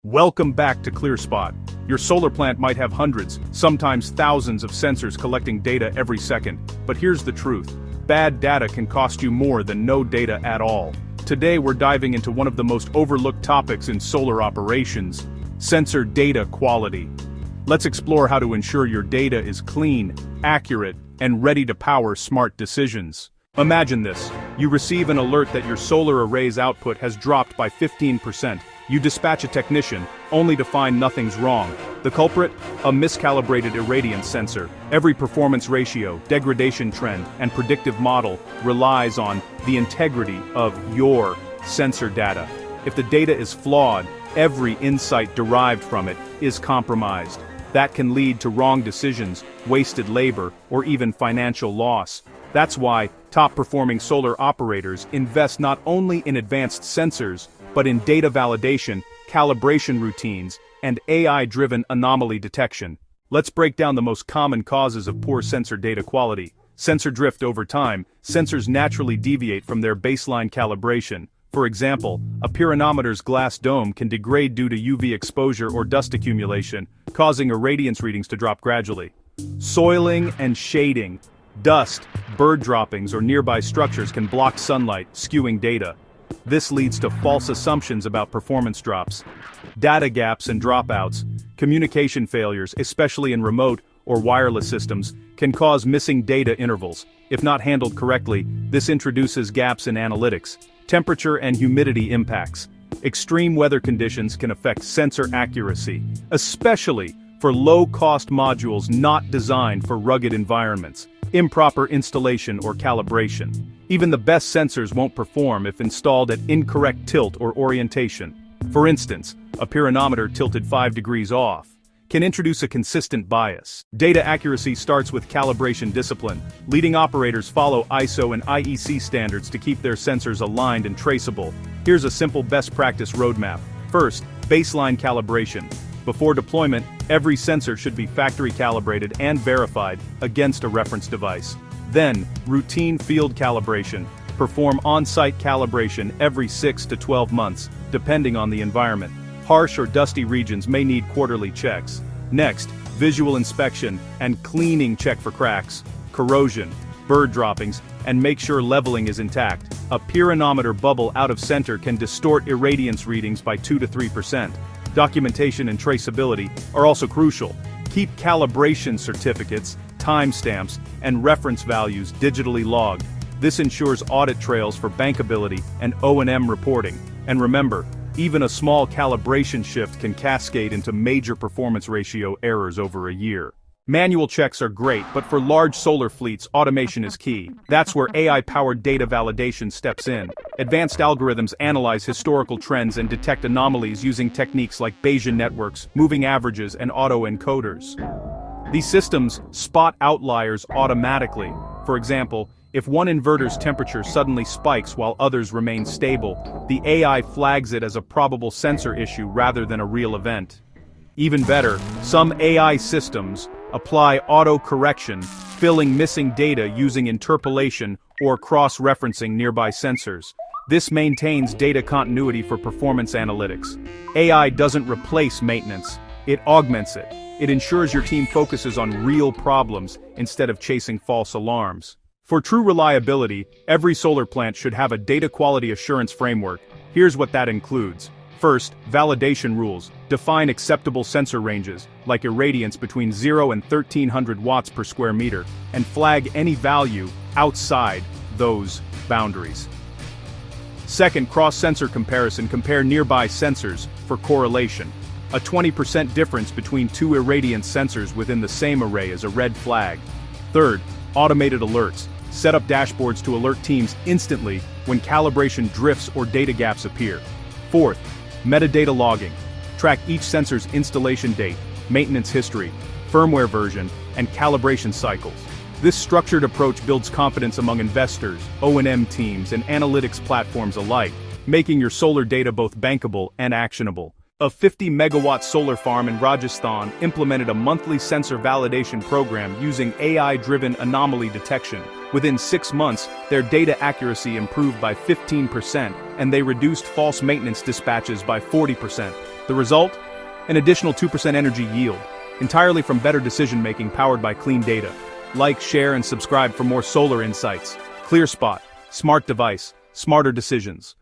Welcome back to ClearSpot. Your solar plant might have hundreds, sometimes thousands of sensors collecting data every second, but here's the truth. Bad data can cost you more than no data at all. Today we're diving into one of the most overlooked topics in solar operations: sensor data quality. Let's explore how to ensure your data is clean, accurate, and ready to power smart decisions. Imagine this. You receive an alert that your solar array's output has dropped by 15%. You dispatch a technician, only to find nothing's wrong. The culprit? A miscalibrated irradiance sensor. Every performance ratio, degradation trend, and predictive model relies on the integrity of your sensor data. If the data is flawed, every insight derived from it is compromised. That can lead to wrong decisions, wasted labor, or even financial loss. That's why top-performing solar operators invest not only in advanced sensors, but in data validation, calibration routines, and AI-driven anomaly detection. Let's break down the most common causes of poor sensor data quality. Sensor drift. Over time, sensors naturally deviate from their baseline calibration. For example, a pyranometer's glass dome can degrade due to UV exposure or dust accumulation, causing irradiance readings to drop gradually. Soiling and shading. Dust, bird droppings, or nearby structures can block sunlight, skewing data. This leads to false assumptions about performance drops. Data gaps and dropouts. Communication failures, especially in remote or wireless systems, can cause missing data intervals. If not handled correctly, this introduces gaps in analytics. Temperature and humidity impacts. Extreme weather conditions can affect sensor accuracy, especially for low-cost modules not designed for rugged environments. Improper installation or calibration. Even the best sensors won't perform if installed at incorrect tilt or orientation. For instance, a pyranometer tilted 5 degrees off can introduce a consistent bias. Data accuracy starts with calibration discipline. Leading operators follow ISO and IEC standards to keep their sensors aligned and traceable. Here's a simple best practice roadmap. First, baseline calibration. Before deployment, every sensor should be factory calibrated and verified against a reference device. Then, routine field calibration. Perform on-site calibration every 6 to 12 months, depending on the environment. Harsh or dusty regions may need quarterly checks. Next, visual inspection and cleaning. Check for cracks, corrosion, bird droppings, and make sure leveling is intact. A pyranometer bubble out of center can distort irradiance readings by 2 to 3%. Documentation and traceability are also crucial. Keep calibration certificates, timestamps, and reference values digitally logged. This ensures audit trails for bankability and O&M reporting. And remember, even a small calibration shift can cascade into major performance ratio errors over a year. Manual checks are great, but for large solar fleets, automation is key. That's where AI-powered data validation steps in. Advanced algorithms analyze historical trends and detect anomalies using techniques like Bayesian networks, moving averages, and autoencoders. These systems spot outliers automatically. For example, if one inverter's temperature suddenly spikes while others remain stable, the AI flags it as a probable sensor issue rather than a real event. Even better, some AI systems apply auto-correction, filling missing data using interpolation or cross-referencing nearby sensors. This maintains data continuity for performance analytics. AI doesn't replace maintenance, it augments it. It ensures your team focuses on real problems instead of chasing false alarms. For true reliability, every solar plant should have a data quality assurance framework. Here's what that includes. First, validation rules. Define acceptable sensor ranges, like irradiance between 0 and 1300 watts per square meter, and flag any value outside those boundaries. Second, cross-sensor comparison. Compare nearby sensors for correlation. A 20% difference between two irradiance sensors within the same array is a red flag. Third, automated alerts. Set up dashboards to alert teams instantly when calibration drifts or data gaps appear. Fourth, metadata logging. Track each sensor's installation date, maintenance history, firmware version, and calibration cycles. This structured approach builds confidence among investors, O&M teams, and analytics platforms alike, making your solar data both bankable and actionable. A 50-megawatt solar farm in Rajasthan implemented a monthly sensor validation program using AI-driven anomaly detection. Within 6 months, their data accuracy improved by 15%, and they reduced false maintenance dispatches by 40%. The result? An additional 2% energy yield, entirely from better decision-making powered by clean data. Like, share, and subscribe for more solar insights. ClearSpot, smart device, smarter decisions.